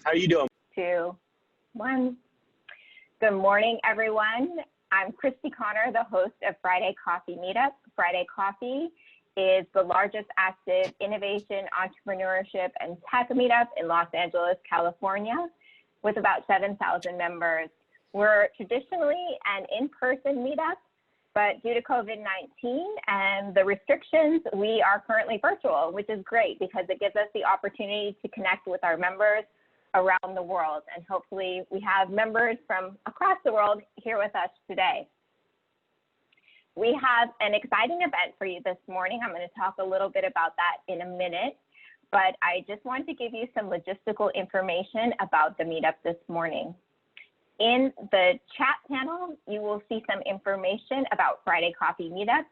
How are you doing? 2, 1. Good morning, everyone. I'm Christy Connor, the host of Friday Coffee Meetup. Friday Coffee is the largest active innovation, entrepreneurship, and tech meetup in Los Angeles, California, with about 7,000 members. We're traditionally an in-person meetup, but due to COVID-19 and the restrictions, we are currently virtual, which is great because it gives us the opportunity to connect with our members around the world. And hopefully we have members from across the world here with us today. We have an exciting event for you this morning. I'm going to talk a little bit about that in a minute, but I just want to give you some logistical information about the meetup this morning. In the chat panel, you will see some information about Friday Coffee Meetup.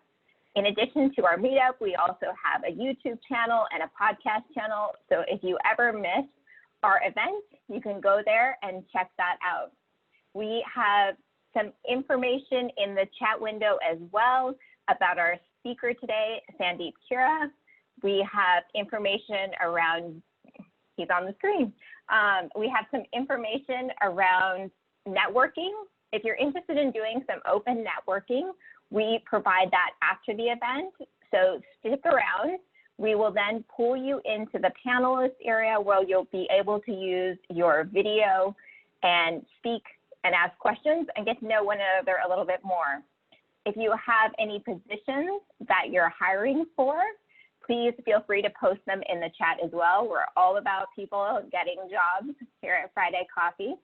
In addition to our meetup, we also have a YouTube channel and a podcast channel. So if you ever miss our event, you can go there and check that out. We have some information in the chat window as well about our speaker today, Sandeep Khera. We have information around, he's on the screen. We have some information around networking. If you're interested in doing some open networking, we provide that after the event. So stick around. We will then pull you into the panelist area where you'll be able to use your video and speak and ask questions and get to know one another a little bit more. If you have any positions that you're hiring for, please feel free to post them in the chat as well. We're all about people getting jobs here at Friday Coffee.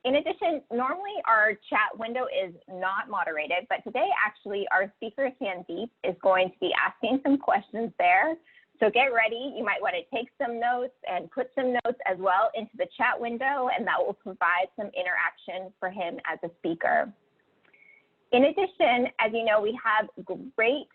In addition, normally our chat window is not moderated, but today actually our speaker Sandeep is going to be asking some questions there. So get ready. You might want to take some notes and put some notes as well into the chat window, and that will provide some interaction for him as a speaker. In addition, as you know, we have great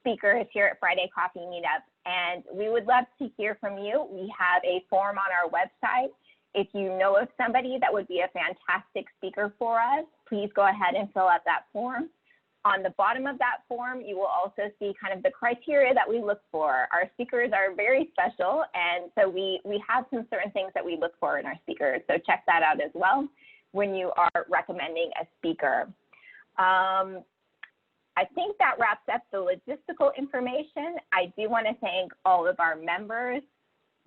speakers here at Friday Coffee Meetup, and we would love to hear from you. We have a form on our website. If you know of somebody that would be a fantastic speaker for us, please go ahead and fill out that form. On the bottom of that form, you will also see kind of the criteria that we look for. Our speakers are very special, and so we have some certain things that we look for in our speakers. So check that out as well when you are recommending a speaker. I think that wraps up the logistical information. I do want to thank all of our members.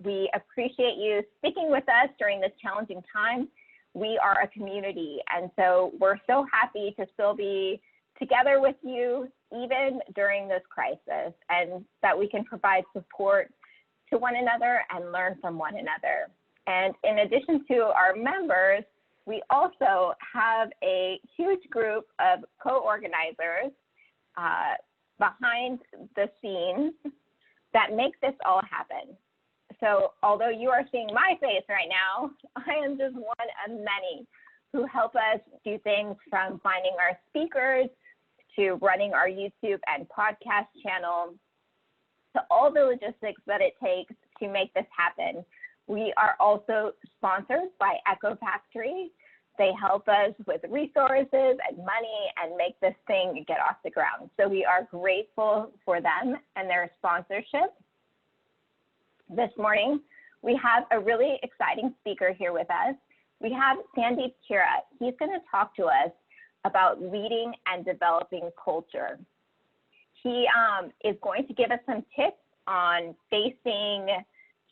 We appreciate you sticking with us during this challenging time. We are a community, and so we're so happy to still be together with you even during this crisis, and that we can provide support to one another and learn from one another. And in addition to our members, we also have a huge group of co-organizers behind the scenes that make this all happen. So although you are seeing my face right now, I am just one of many who help us do things from finding our speakers to running our YouTube and podcast channel to all the logistics that it takes to make this happen. We are also sponsored by Echo Factory. They help us with resources and money and make this thing get off the ground. So we are grateful for them and their sponsorship. This morning, we have a really exciting speaker here with us. We have Sandeep Khera. He's going to talk to us about leading and developing culture. He is going to give us some tips on facing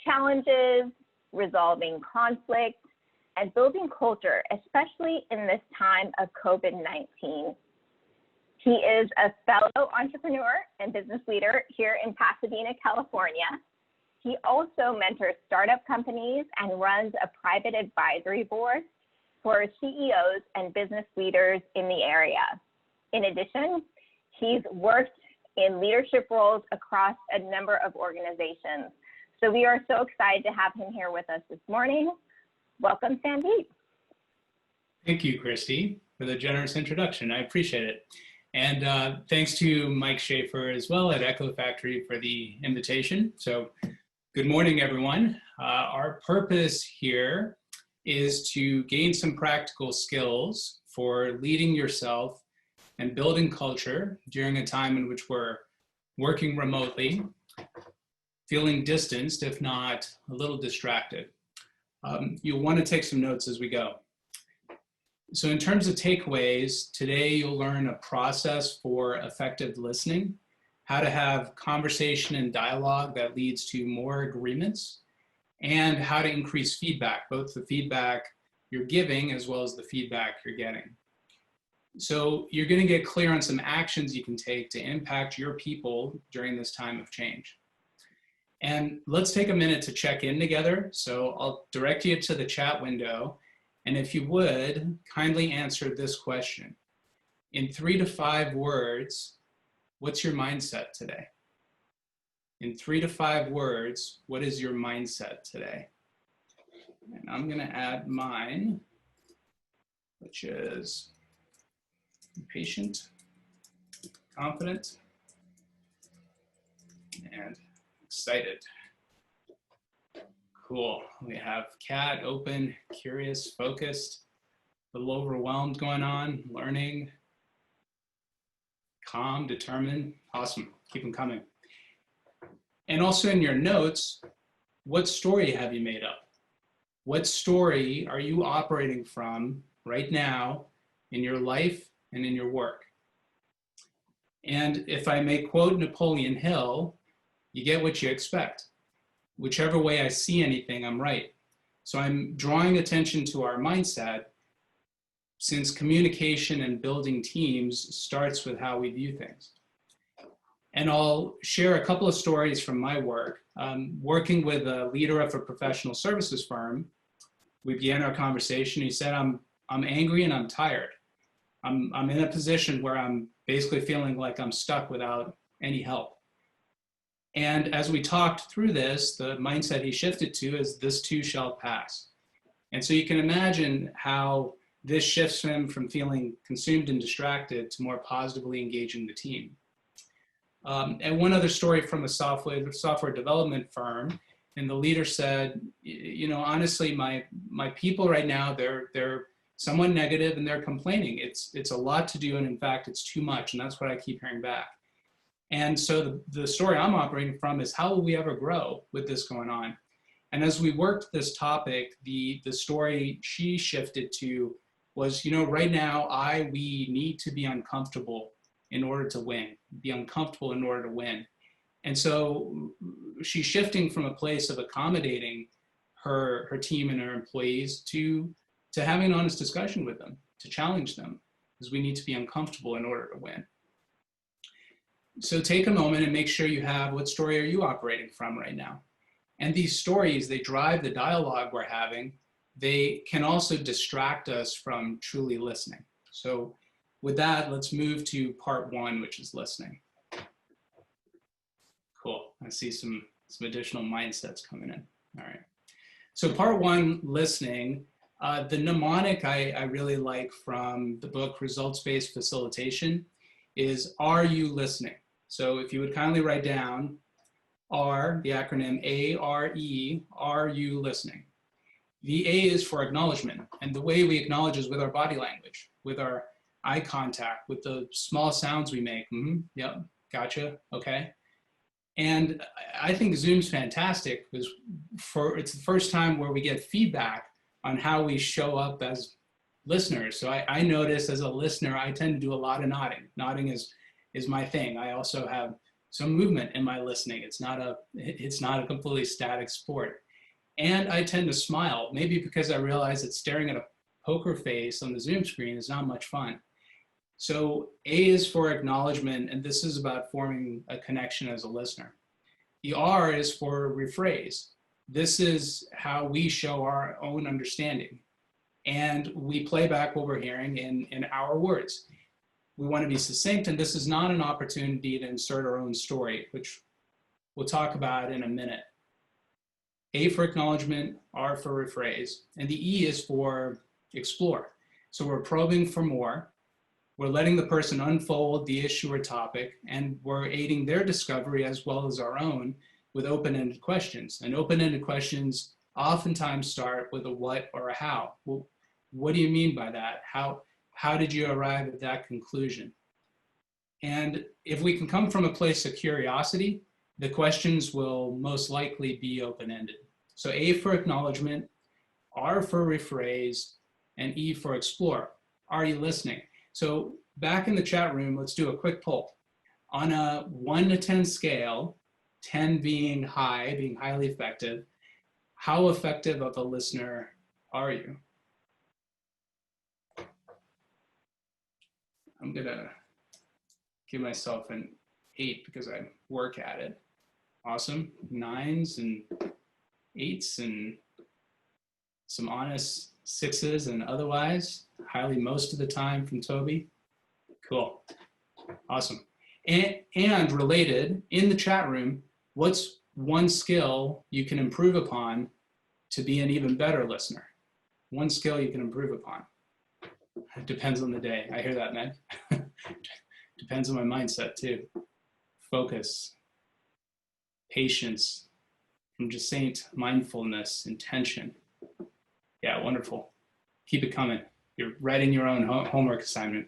challenges, resolving conflict, and building culture, especially in this time of COVID-19. He is a fellow entrepreneur and business leader here in Pasadena, California. He also mentors startup companies and runs a private advisory board for CEOs and business leaders in the area. In addition, he's worked in leadership roles across a number of organizations. So we are so excited to have him here with us this morning. Welcome, Sandeep. Thank you, Christy, for the generous introduction. I appreciate it. And thanks to Mike Schaefer as well at Echo Factory for the invitation. So good morning, everyone. Our purpose here is to gain some practical skills for leading yourself and building culture during a time in which we're working remotely, feeling distanced, if not a little distracted. You'll want to take some notes as we go. So in terms of takeaways, today you'll learn a process for effective listening, how to have conversation and dialogue that leads to more agreements, and how to increase feedback, both the feedback you're giving as well as the feedback you're getting. So you're going to get clear on some actions you can take to impact your people during this time of change. And let's take a minute to check in together. So I'll direct you to the chat window. And if you would, kindly answer this question. In 3 to 5 words, what's your mindset today? In 3 to 5 words, what is your mindset today? And I'm going to add mine, which is patient, confident, and excited. Cool. We have cat, open, curious, focused, a little overwhelmed going on, learning, calm, determined. Awesome. Keep them coming. And also in your notes, what story have you made up? What story are you operating from right now in your life and in your work? And if I may quote Napoleon Hill, you get what you expect. Whichever way I see anything, I'm right. So I'm drawing attention to our mindset, since communication and building teams starts with how we view things. And I'll share a couple of stories from my work. Working with a leader of a professional services firm, we began our conversation. He said, I'm angry and I'm tired. I'm in a position where I'm basically feeling like I'm stuck without any help. And as we talked through this, the mindset he shifted to is, this too shall pass. And so you can imagine how this shifts him from feeling consumed and distracted to more positively engaging the team. And one other story from a software development firm, and the leader said, you know, honestly, my people right now, they're somewhat negative and they're complaining. It's a lot to do, and in fact, it's too much, and that's what I keep hearing back. And so the story I'm operating from is, how will we ever grow with this going on? And as we worked this topic, the story she shifted to was, you know, right now, we need to be uncomfortable in order to win, be uncomfortable in order to win. And so she's shifting from a place of accommodating her team and her employees to having an honest discussion with them, to challenge them, because we need to be uncomfortable in order to win. So take a moment and make sure you have, what story are you operating from right now? And these stories, they drive the dialogue we're having. They can also distract us from truly listening. So with that, let's move to part 1, which is listening. Cool. I see some additional mindsets coming in. All right. So part 1, listening. The mnemonic I really like from the book Results-Based Facilitation is, are you listening? So if you would kindly write down R, the acronym A-R-E, are you listening? The A is for acknowledgement. And the way we acknowledge is with our body language, with our eye contact, with the small sounds we make. Yep, gotcha, okay. And I think Zoom's fantastic because it's the first time where we get feedback on how we show up as listeners. So I notice as a listener, I tend to do a lot of nodding. Nodding is my thing. I also have some movement in my listening. It's not a completely static sport. And I tend to smile, maybe because I realize that staring at a poker face on the Zoom screen is not much fun. So A is for acknowledgement, and this is about forming a connection as a listener. The R is for rephrase. This is how we show our own understanding. And we play back what we're hearing in our words. We want to be succinct, and this is not an opportunity to insert our own story, which we'll talk about in a minute. A for acknowledgement, R for rephrase, and the E is for explore. So we're probing for more. We're letting the person unfold the issue or topic, and we're aiding their discovery as well as our own with open-ended questions. And open-ended questions oftentimes start with a what or a how. Well, what do you mean by that? How did you arrive at that conclusion? And if we can come from a place of curiosity, the questions will most likely be open-ended. So A for acknowledgement, R for rephrase, and E for explore. Are you listening? So back in the chat room, let's do a quick poll. On a 1 to 10 scale, 10 being high, being highly effective, how effective of a listener are you? I'm gonna give myself an 8 because I work at it. Awesome. 9s and 8s and some honest 6s and otherwise. Highly most of the time from Toby. Cool. Awesome. And related, in the chat room, what's one skill you can improve upon to be an even better listener? One skill you can improve upon. It depends on the day. I hear that, Meg. Depends on my mindset too. Focus, patience, from Jacinth, mindfulness, intention. Yeah, wonderful. Keep it coming. You're writing your own homework assignment.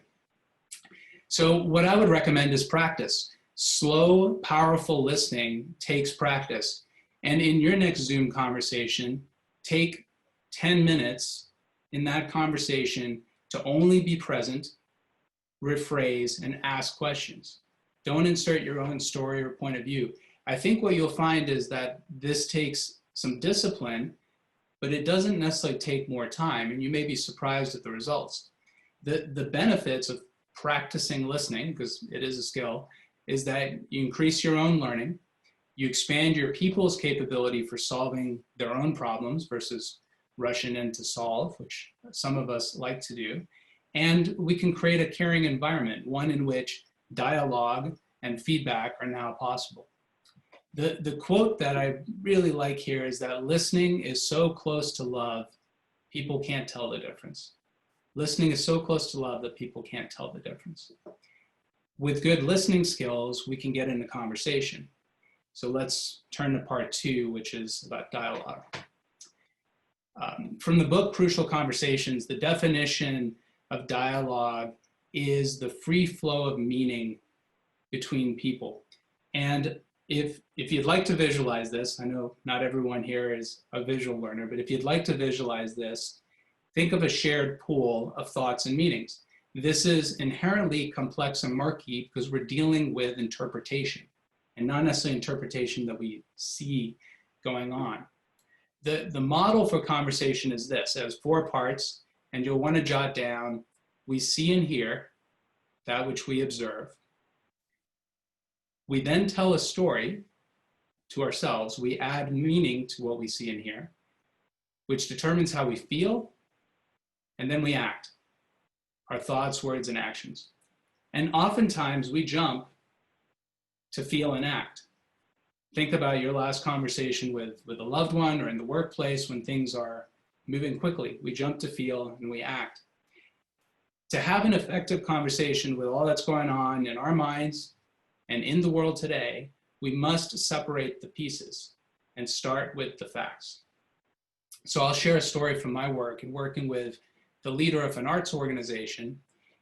So what I would recommend is practice. Slow, powerful listening takes practice. And in your next Zoom conversation, take 10 minutes in that conversation to only be present, rephrase, and ask questions. Don't insert your own story or point of view. I think what you'll find is that this takes some discipline, but it doesn't necessarily take more time, and you may be surprised at the results. The benefits of practicing listening, because it is a skill, is that you increase your own learning, you expand your people's capability for solving their own problems versus rushing in to solve, which some of us like to do, and we can create a caring environment, one in which dialogue and feedback are now possible. The quote that I really like here is that listening is so close to love, people can't tell the difference. Listening is so close to love that people can't tell the difference. With good listening skills, we can get into conversation. So let's turn to part 2, which is about dialogue. From the book, Crucial Conversations, the definition of dialogue is the free flow of meaning between people. And if you'd like to visualize this, I know not everyone here is a visual learner, but if you'd like to visualize this, think of a shared pool of thoughts and meanings. This is inherently complex and murky because we're dealing with interpretation, and not necessarily interpretation that we see going on. The model for conversation is this. It has 4 parts, and you'll want to jot down: we see and hear, that which we observe. We then tell a story to ourselves. We add meaning to what we see and hear, which determines how we feel, and then we act. Our thoughts, words, and actions. And oftentimes we jump to feel and act. Think about your last conversation with a loved one or in the workplace when things are moving quickly. We jump to feel and we act. To have an effective conversation with all that's going on in our minds and in the world today, we must separate the pieces and start with the facts. So I'll share a story from my work in working with the leader of an arts organization.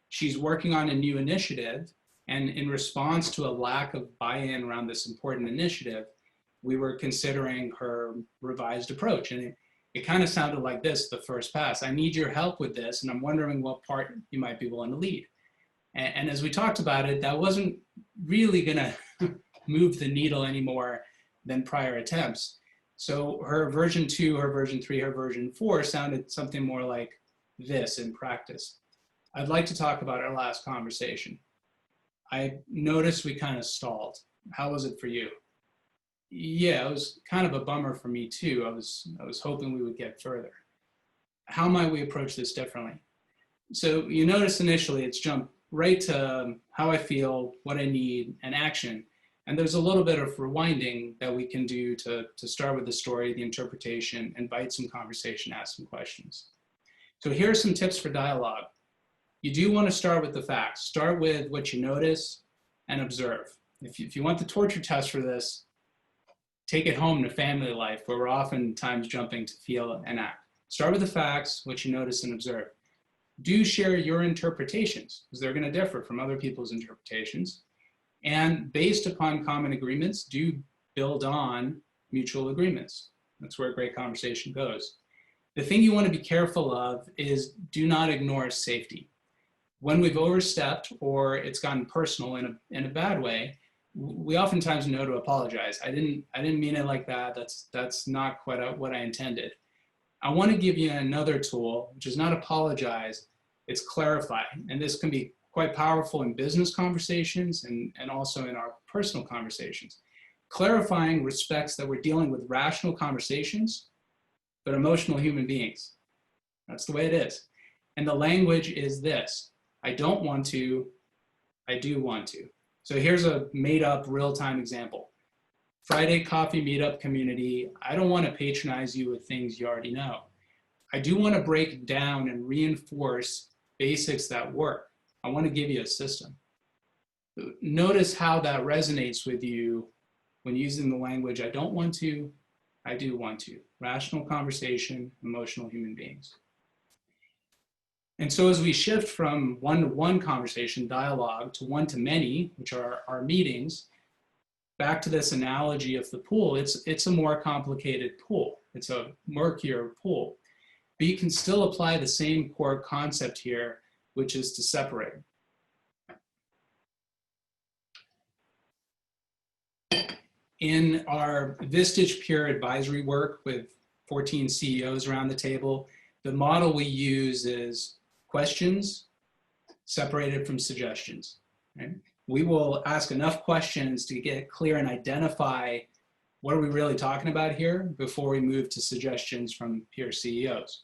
She's working on a new initiative, and in response to a lack of buy-in around this important initiative, we were considering her revised approach. And it kind of sounded like this the first pass: I need your help with this, and I'm wondering what part you might be willing to lead. And as we talked about it, that wasn't really gonna move the needle any more than prior attempts. So her version 2, her version 3, her version 4 sounded something more like this in practice. I'd like to talk about our last conversation. I noticed we kind of stalled. How was it for you? Yeah, it was kind of a bummer for me too. I was hoping we would get further. How might we approach this differently? So you notice initially it's jumped right to how I feel, what I need, and action. And there's a little bit of rewinding that we can do to start with the story, the interpretation, invite some conversation, ask some questions. So here are some tips for dialogue. You do want to start with the facts. Start with what you notice and observe. If you want the torture test for this, take it home to family life, where we're oftentimes jumping to feel and act. Start with the facts, what you notice and observe. Do share your interpretations, because they're going to differ from other people's interpretations. And based upon common agreements, do build on mutual agreements. That's where a great conversation goes. The thing you want to be careful of is do not ignore safety. When we've overstepped or it's gotten personal in a bad way, we oftentimes know to apologize. I didn't mean it like that. That's not quite what I intended. I want to give you another tool, which is not apologize, it's clarify. And this can be quite powerful in business conversations and also in our personal conversations. Clarifying respects that we're dealing with rational conversations, but emotional human beings. That's the way it is. And the language is this: I don't want to, I do want to. So here's a made up real-time example. Friday coffee meetup community, I don't want to patronize you with things you already know. I do want to break down and reinforce basics that work. I want to give you a system. Notice how that resonates with you when using the language, I don't want to, I do want to. Rational conversation, emotional human beings. And so as we shift from one-to-one conversation, dialogue, to one-to-many, which are our meetings, back to this analogy of the pool, it's a more complicated pool. It's a murkier pool. But you can still apply the same core concept here, which is to separate. In our Vistage peer advisory work with 14 CEOs around the table, the model we use is questions separated from suggestions. Right? We will ask enough questions to get clear and identify what are we really talking about here before we move to suggestions from peer CEOs.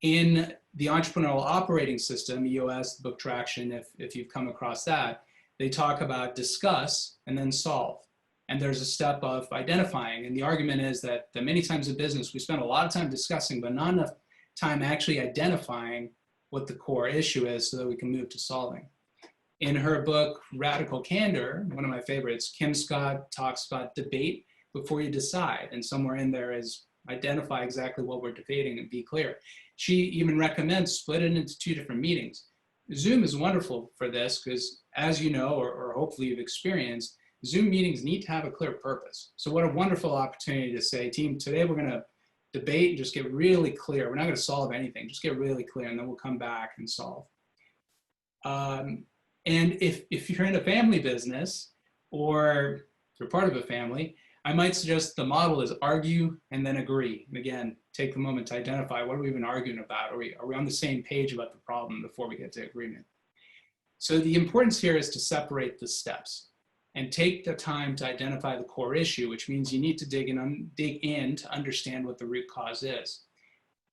In the entrepreneurial operating system, EOS, book traction, if you've come across that, they talk about discuss and then solve. And there's a step of identifying. And the argument is that many times in business, we spend a lot of time discussing, but not enough time actually identifying what the core issue is so that we can move to solving. In her book, Radical Candor, one of my favorites, Kim Scott talks about debate before you decide. And somewhere in there is identify exactly what we're debating and be clear. She even recommends split it into 2 different meetings. Zoom is wonderful for this because, as you know, or hopefully you've experienced, Zoom meetings need to have a clear purpose. So what a wonderful opportunity to say, team, today we're going to debate and just get really clear. We're not going to solve anything, just get really clear, and then we'll come back and solve. And if you're in a family business or you're part of a family, I might suggest the model is argue and then agree. And again, take the moment to identify what are we even arguing about? Are we on the same page about the problem before we get to agreement? So the importance here is to separate the steps and take the time to identify the core issue, which means you need to dig in to understand what the root cause is.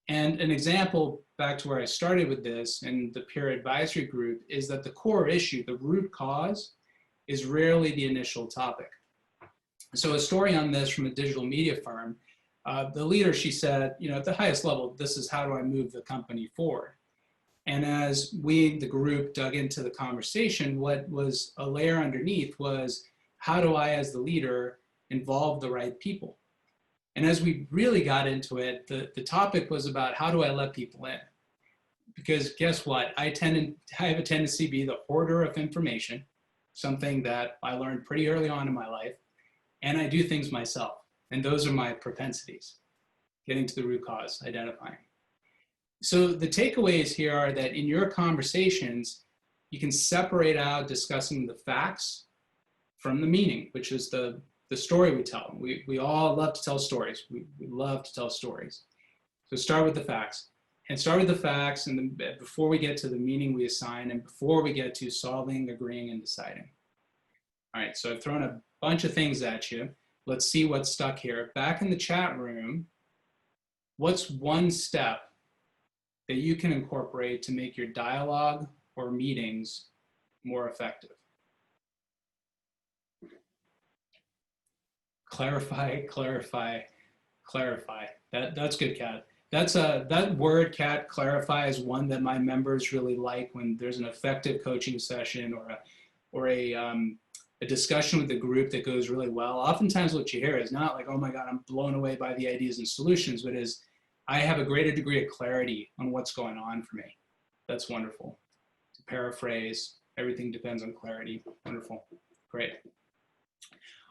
And an example, back to where I started with this in the peer advisory group, is that the core issue, the root cause, is rarely the initial topic. So a story on this from a digital media firm, the leader, she said, at the highest level, this is how do I move the company forward? And as we, the group, dug into the conversation, what was a layer underneath was, how do I, as the leader, involve the right people? And as we really got into it, the topic was about how do I let people in? Because guess what? I have a tendency to be the hoarder of information, something that I learned pretty early on in my life, and I do things myself. And those are my propensities, getting to the root cause, identifying. So the takeaways here are that in your conversations, you can separate out discussing the facts from the meaning, which is the story we tell. We all love to tell stories. We love to tell stories. So start with the facts. And start with the facts and then before we get to the meaning we assign and before we get to solving, agreeing, and deciding. All right, so I've thrown a bunch of things at you. Let's see what's stuck here. Back in the chat room, what's one step that you can incorporate to make your dialogue or meetings more effective? Clarify, clarify, clarify. That's good, Kat. That word, Kat, clarify, is one that my members really like when there's an effective coaching session or a discussion with the group that goes really well. Oftentimes what you hear is not like, oh my God, I'm blown away by the ideas and solutions, but is, I have a greater degree of clarity on what's going on for me. That's wonderful. To paraphrase, everything depends on clarity. Wonderful. Great.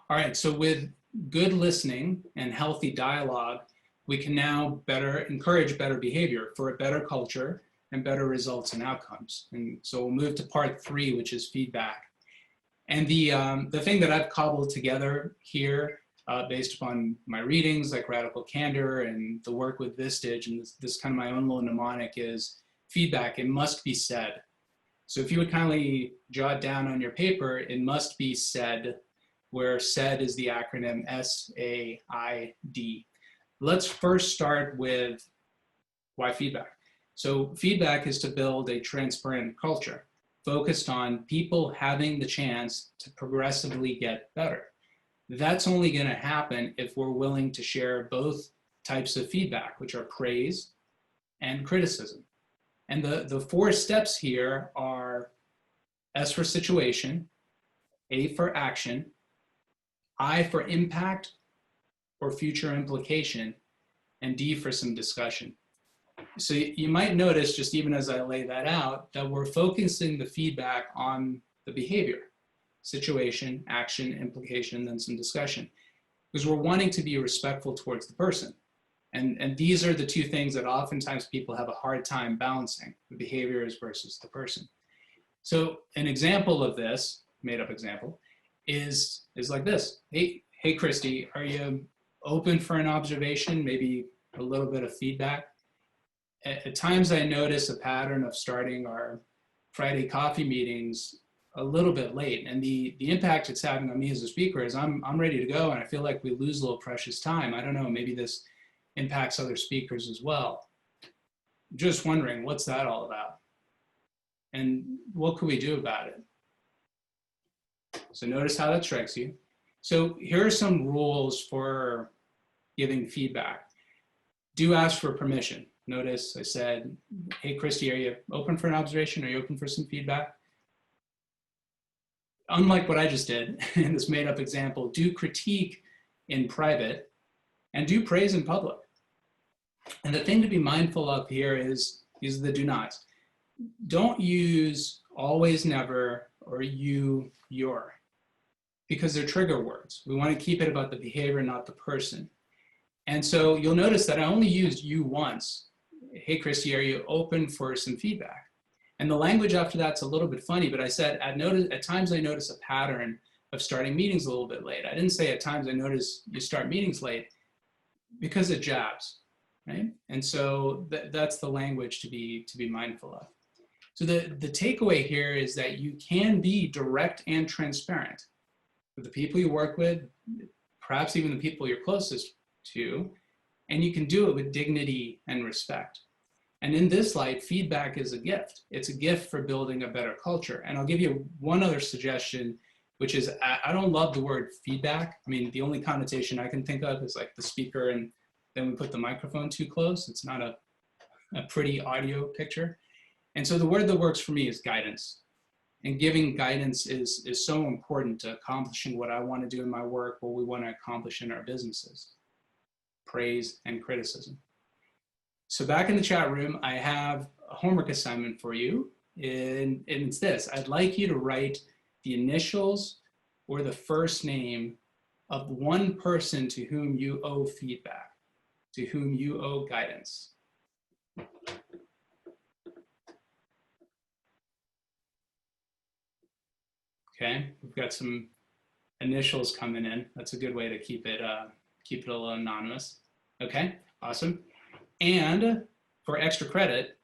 All right, so with good listening and healthy dialogue, we can now better encourage better behavior for a better culture and better results and outcomes. And so we'll move to part 3, which is feedback. And the thing that I've cobbled together here based upon my readings like Radical Candor and the work with Vistage and this kind of my own little mnemonic is feedback, it must be said. So if you would kindly jot down on your paper, it must be said, where SAID is the acronym SAID. Let's first start with why feedback. So feedback is to build a transparent culture focused on people having the chance to progressively get better. That's only going to happen if we're willing to share both types of feedback, which are praise and criticism. And the 4 steps here are S for situation, A for action, I for impact or future implication, and D for some discussion. So you might notice, just even as I lay that out, that we're focusing the feedback on the behavior, situation, action, implication, then some discussion, because we're wanting to be respectful towards the person. And these are the 2 things that oftentimes people have a hard time balancing, the behaviors versus the person. So an example of this, made up example, is like this. Hey, Christy, are you open for an observation, maybe a little bit of feedback? At times I notice a pattern of starting our Friday coffee meetings a little bit late, and the impact it's having on me as a speaker is I'm ready to go, and I feel like we lose a little precious time. I don't know, maybe this impacts other speakers as well. Just wondering, what's that all about? And what could we do about it? So notice how that strikes you. So here are some rules for giving feedback. Do ask for permission. Notice I said, hey, Christy, are you open for an observation? Are you open for some feedback? Unlike what I just did in this made up example, do critique in private and do praise in public. And the thing to be mindful of here is the do nots. Don't use always, never, or you, your, because they're trigger words. We want to keep it about the behavior, not the person. And so you'll notice that I only used you once. Hey, Christy, are you open for some feedback? And the language after that's a little bit funny, but I said, at times I notice a pattern of starting meetings a little bit late. I didn't say at times I notice you start meetings late, because it jabs, right? And so that's the language to be mindful of. So the takeaway here is that you can be direct and transparent with the people you work with, perhaps even the people you're closest to, and you can do it with dignity and respect. And in this light, feedback is a gift. It's a gift for building a better culture. And I'll give you one other suggestion, which is I don't love the word feedback. I mean, the only connotation I can think of is like the speaker and then we put the microphone too close. It's not a pretty audio picture. And so the word that works for me is guidance. And giving guidance is so important to accomplishing what I want to do in my work, what we want to accomplish in our businesses. Praise and criticism. So back in the chat room, I have a homework assignment for you. And it's this. I'd like you to write the initials or the first name of one person to whom you owe feedback, to whom you owe guidance. Okay, we've got some initials coming in. That's a good way to keep it a little anonymous. Okay, awesome. And for extra credit,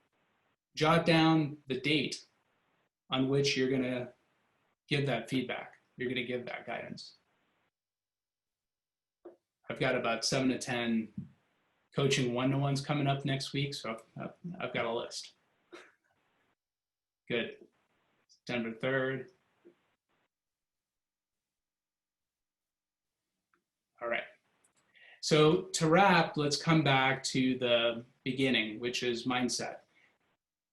jot down the date on which you're gonna give that feedback. You're gonna give that guidance. I've got about 7 to 10 coaching one-to-ones coming up next week, so I've got a list. Good. September 3rd. All right. So to wrap, let's come back to the beginning, which is mindset.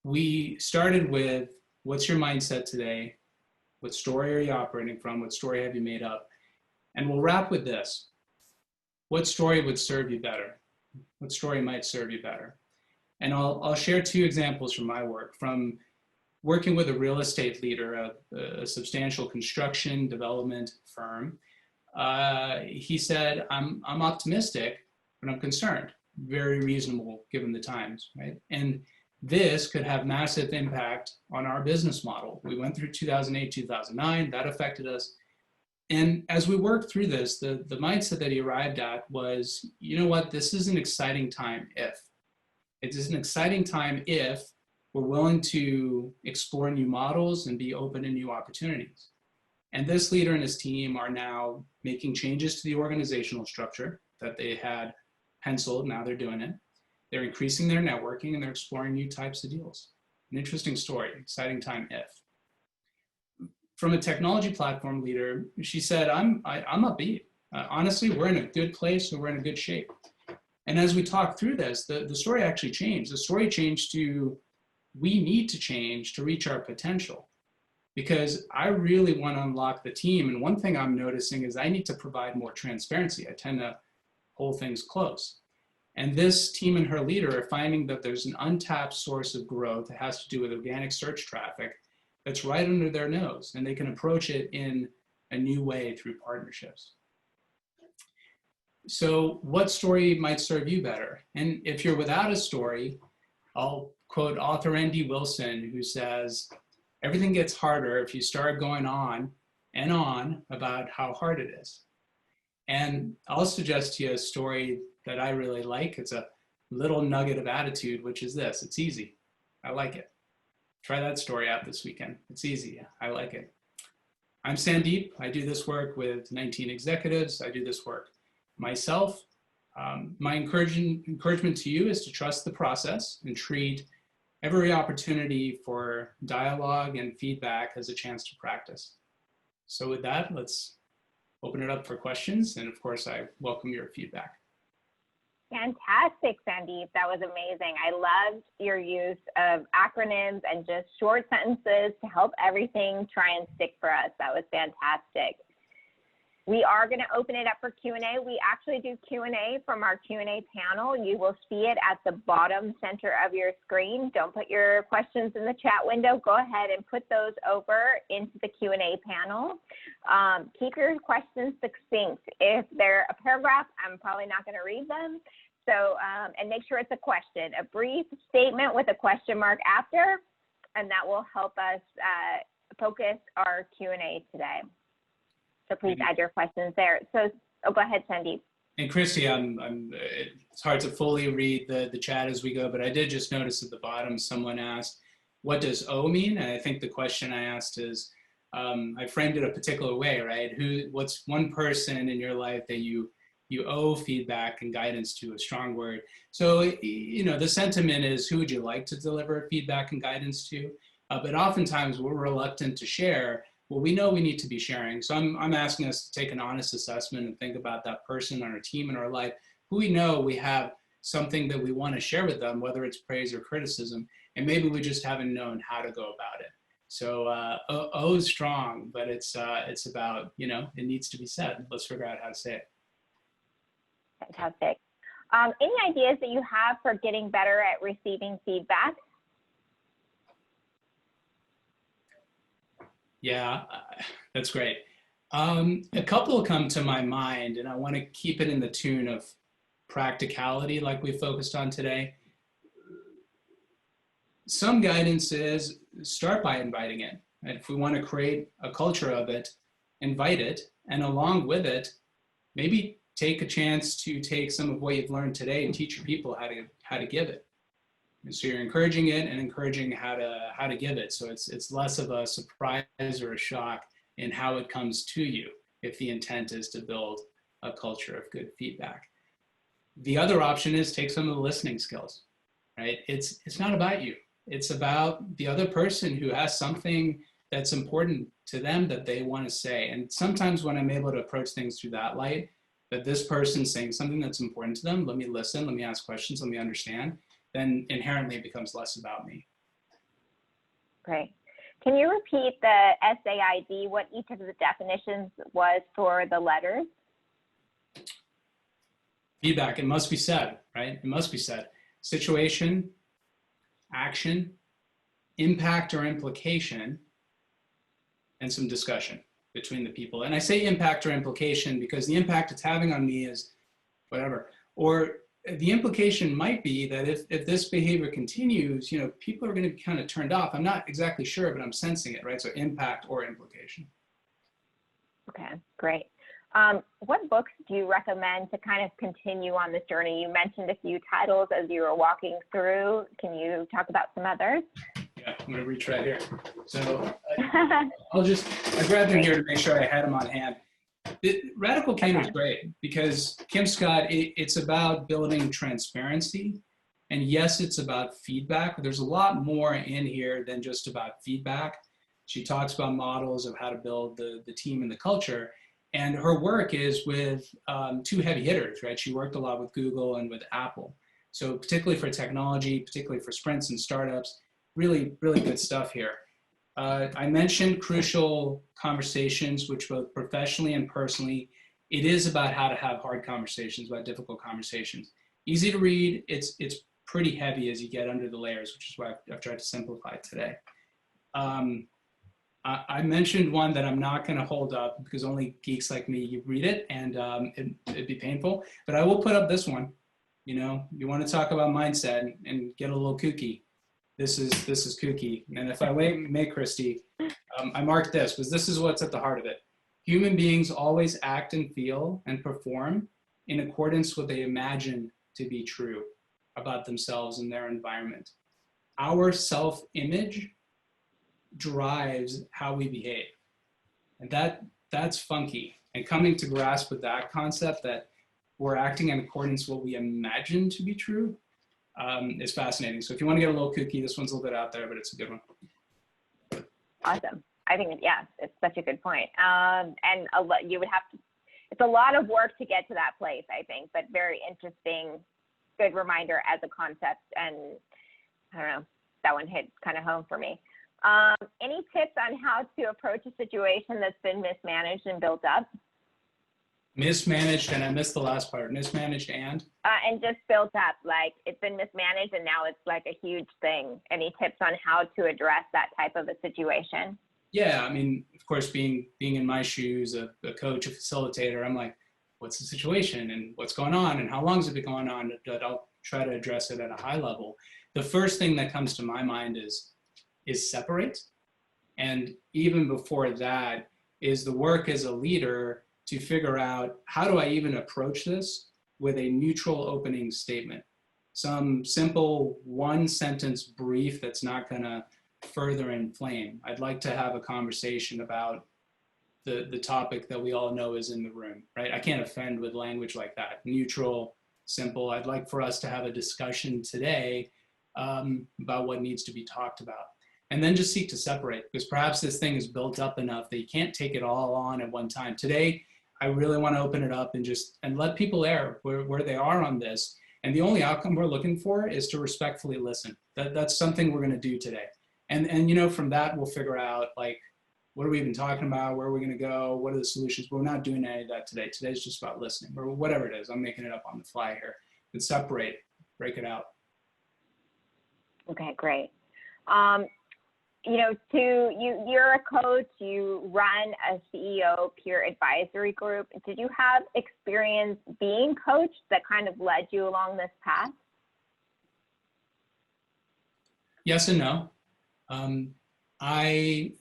We started with, what's your mindset today? What story are you operating from? What story have you made up? And we'll wrap with this. What story would serve you better? What story might serve you better? And I'll share 2 examples from my work, from working with a real estate leader, a substantial construction development firm. He said, I'm optimistic, but I'm concerned. very reasonable given the times, right? And this could have massive impact on our business model. We went through 2008, 2009, that affected us. And as we worked through this, the mindset that he arrived at was, you know what, this is an exciting time if. It is an exciting time if we're willing to explore new models and be open to new opportunities. And this leader and his team are now making changes to the organizational structure that they had penciled. Now they're doing it. They're increasing their networking and they're exploring new types of deals. An interesting story, exciting time if. From a technology platform leader, she said, I'm upbeat. Honestly, we're in a good place and we're in a good shape. And as we talk through this, the story actually changed. The story changed to, we need to change to reach our potential, because I really want to unlock the team. And one thing I'm noticing is I need to provide more transparency. I tend to hold things close. And this team and her leader are finding that there's an untapped source of growth that has to do with organic search traffic that's right under their nose, and they can approach it in a new way through partnerships. So what story might serve you better? And if you're without a story, I'll quote author N.D. Wilson, who says, everything gets harder if you start going on and on about how hard it is. And I'll suggest to you a story that I really like. It's a little nugget of attitude, which is this: it's easy. I like it. Try that story out this weekend. It's easy. I like it. I'm Sandeep. I do this work with 19 executives. I do this work myself. My encouragement to you is to trust the process and treat every opportunity for dialogue and feedback as a chance to practice. So with that, let's open it up for questions. And of course, I welcome your feedback. Fantastic, Sandeep. That was amazing. I loved your use of acronyms and just short sentences to help everything try and stick for us. That was fantastic. We are going to open it up for Q&A. We actually do Q&A from our Q&A panel. You will see it at the bottom center of your screen. Don't put your questions in the chat window. Go ahead and put those over into the Q&A panel. Keep your questions succinct. If they're a paragraph, I'm probably not going to read them. So, and make sure it's a question, a brief statement with a question mark after, and that will help us focus our Q&A today. So please add your questions there. So, go ahead, Sandeep. And Christy, it's hard to fully read the chat as we go, but I did just notice at the bottom someone asked, what does O mean? And I think the question I asked is, I framed it a particular way, right? What's one person in your life that you owe feedback and guidance to, a strong word. So, you know, the sentiment is, who would you like to deliver feedback and guidance to? But oftentimes we're reluctant to share what we know we need to be sharing. So I'm asking us to take an honest assessment and think about that person on our team in our life, who we know we have something that we want to share with them, whether it's praise or criticism, and maybe we just haven't known how to go about it. So O is strong, but it's about, you know, it needs to be said. Let's figure out how to say it. Fantastic. Any ideas that you have for getting better at receiving feedback? Yeah, that's great. A couple come to my mind, and I want to keep it in the tune of practicality like we focused on today. Some guidance is start by inviting it. And if we want to create a culture of it, invite it, and along with it, maybe take a chance to take some of what you've learned today and teach your people how to give it. And so you're encouraging it and encouraging how to give it. So it's less of a surprise or a shock in how it comes to you if the intent is to build a culture of good feedback. The other option is take some of the listening skills, right? It's not about you. It's about the other person who has something that's important to them that they want to say. And sometimes when I'm able to approach things through that light, that this person's saying something that's important to them, let me listen, let me ask questions, let me understand, then inherently it becomes less about me. Great. Can you repeat the SAID, what each of the definitions was for the letters? Feedback, it must be said, right? It must be said. Situation, action, impact or implication, and some discussion between the people. And I say impact or implication because the impact it's having on me is whatever. Or the implication might be that if this behavior continues, people are going to be kind of turned off. I'm not exactly sure, but I'm sensing it, right? So impact or implication. Okay, great. What books do you recommend to kind of continue on this journey? You mentioned a few titles as you were walking through. Can you talk about some others? Yeah, I'm going to reach right here. So I grabbed them here to make sure I had them on hand. Radical Candor is great because Kim Scott, it's about building transparency. And yes, it's about feedback, but there's a lot more in here than just about feedback. She talks about models of how to build the team and the culture. And her work is with two heavy hitters, right? She worked a lot with Google and with Apple. So particularly for technology, particularly for sprints and startups, really, really good stuff here. I mentioned Crucial Conversations, which both professionally and personally, it is about how to have hard conversations, about difficult conversations. Easy to read, it's pretty heavy as you get under the layers, which is why I've tried to simplify today. I mentioned one that I'm not going to hold up because only geeks like me, you read it and it'd be painful, but I will put up this one. You want to talk about mindset and get a little kooky. This is kooky. And if I may, Christy, I marked this because this is what's at the heart of it. Human beings always act and feel and perform in accordance with what they imagine to be true about themselves and their environment. Our self-image drives how we behave. And that's funky. And coming to grasp with that concept that we're acting in accordance with what we imagine to be true is fascinating. So if you want to get a little kooky, this one's a little bit out there, but it's a good one. Awesome. I think, it's such a good point. And it's a lot of work to get to that place, I think, but very interesting, good reminder as a concept. And I don't know, that one hit kind of home for me. Any tips on how to approach a situation that's been mismanaged and built up? Mismanaged, and I missed the last part. Mismanaged and just built up, like it's been mismanaged and now it's like a huge thing. Any tips on how to address that type of a situation? Yeah, I mean, of course, being in my shoes, a coach, a facilitator, I'm like, what's the situation and what's going on and how long has it been going on? That I'll try to address it at a high level. The first thing that comes to my mind is separate. And even before that is the work as a leader to figure out how do I even approach this with a neutral opening statement. Some simple one sentence brief that's not gonna further inflame. I'd like to have a conversation about the topic that we all know is in the room, right? I can't offend with language like that. Neutral, simple. I'd like for us to have a discussion today about what needs to be talked about. And then just seek to separate because perhaps this thing is built up enough that you can't take it all on at one time. Today, I really want to open it up and let people air where they are on this. And the only outcome we're looking for is to respectfully listen. That's something we're going to do today. And from that, we'll figure out like, what are we even talking about? Where are we going to go? What are the solutions? But we're not doing any of that today. Today's just about listening or whatever it is. I'm making it up on the fly here. But separate, break it out. Okay, great. You're a coach, you run a CEO peer advisory group. Did you have experience being coached that kind of led you along this path? Yes and no. I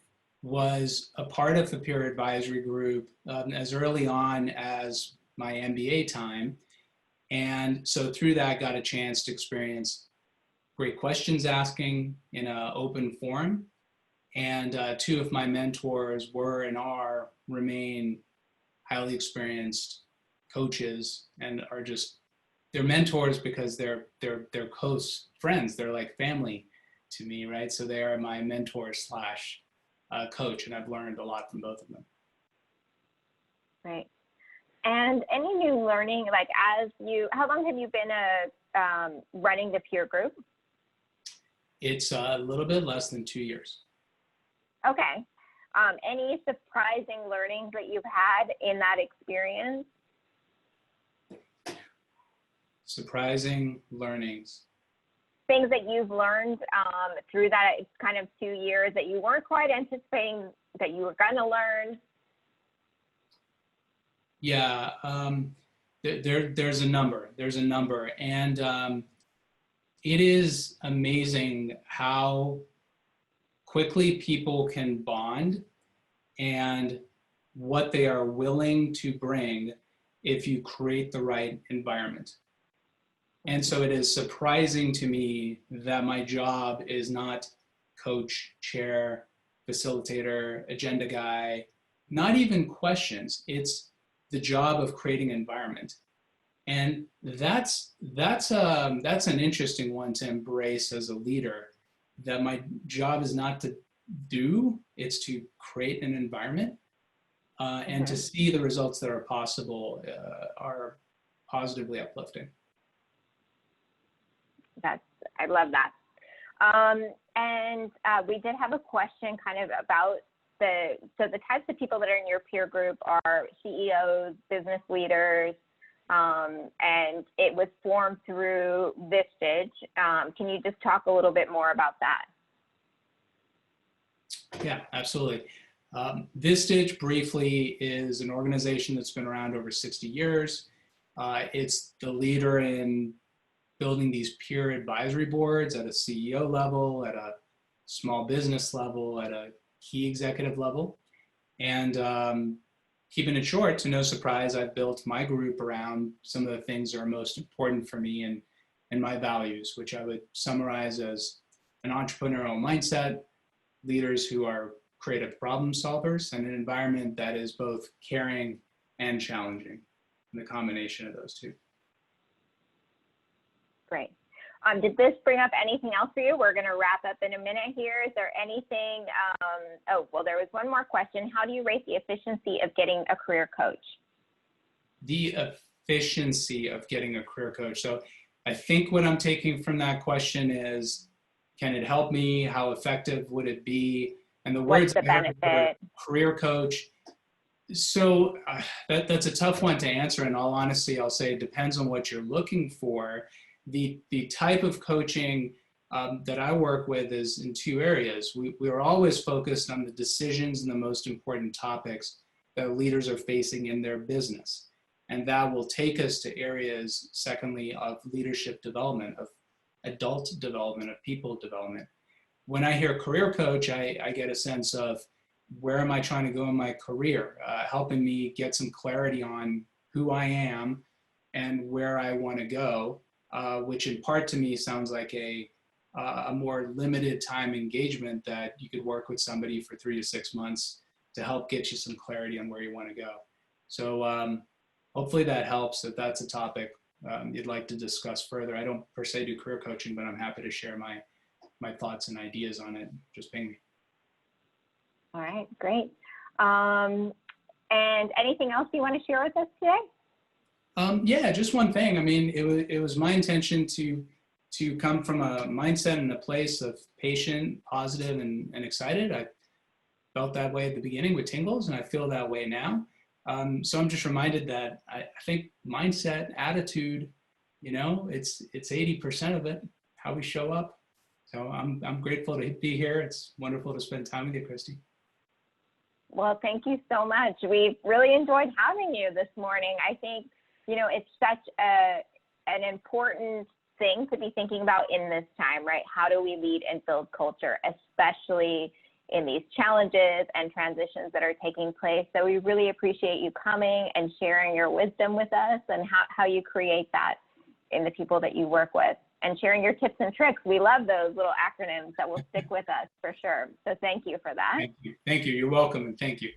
was a part of the peer advisory group as early on as my MBA time. And so through that, got a chance to experience great questions asking in an open forum. And two of my mentors were and remain highly experienced coaches and they're mentors because they're close friends. They're like family to me, right? So they are my mentor / coach, and I've learned a lot from both of them. Right. And any new learning, like how long have you been running the peer group? It's a little bit less than 2 years. Okay. Any surprising learnings that you've had in that experience? Surprising learnings. Things that you've learned through that kind of 2 years that you weren't quite anticipating that you were going to learn? Yeah. there's a number. And it is amazing how quickly people can bond and what they are willing to bring if you create the right environment. And so it is surprising to me that my job is not coach, chair, facilitator, agenda guy, not even questions. It's the job of creating environment. And that's an interesting one to embrace as a leader, that my job is not to do, it's to create an environment, and to see the results that are possible are positively uplifting. I love that. And we did have a question kind of about the types of people that are in your peer group are CEOs, business leaders, and it was formed through Vistage. Can you just talk a little bit more about that? Yeah, absolutely. Vistage, briefly, is an organization that's been around over 60 years. It's the leader in building these peer advisory boards at a CEO level, at a small business level, at a key executive level. And keeping it short, to no surprise, I've built my group around some of the things that are most important for me and my values, which I would summarize as an entrepreneurial mindset, leaders who are creative problem solvers, and an environment that is both caring and challenging, and the combination of those two. Great. Did this bring up anything else for you? We're going to wrap up in a minute here. Is there anything? Oh, well, there was one more question. How do you rate the efficiency of getting a career coach? The efficiency of getting a career coach. So I think what I'm taking from that question is, can it help me? How effective would it be? And the words, what's the benefit? Career coach. So that's a tough one to answer. In all honesty, I'll say it depends on what you're looking for. The type of coaching that I work with is in two areas. We are always focused on the decisions and the most important topics that leaders are facing in their business. And that will take us to areas, secondly, of leadership development, of adult development, of people development. When I hear career coach, I get a sense of where am I trying to go in my career, helping me get some clarity on who I am and where I want to go. Which in part to me sounds like a more limited time engagement that you could work with somebody for 3 to 6 months to help get you some clarity on where you want to go. So hopefully that helps. If that's a topic you'd like to discuss further. I don't per se do career coaching, but I'm happy to share my thoughts and ideas on it. Just ping me. All right, great. And anything else you want to share with us today? Yeah, just one thing. I mean, it was my intention to come from a mindset and a place of patient, positive, and excited. I felt that way at the beginning with Tingles, and I feel that way now. So I'm just reminded that I think mindset, attitude, it's 80% of it, how we show up. So I'm grateful to be here. It's wonderful to spend time with you, Christy. Well, thank you so much. We've really enjoyed having you this morning. I think it's such an important thing to be thinking about in this time, right? How do we lead and build culture, especially in these challenges and transitions that are taking place? So we really appreciate you coming and sharing your wisdom with us and how you create that in the people that you work with, and sharing your tips and tricks. We love those little acronyms that will stick with us for sure. So thank you for that. Thank you. You're welcome, and thank you.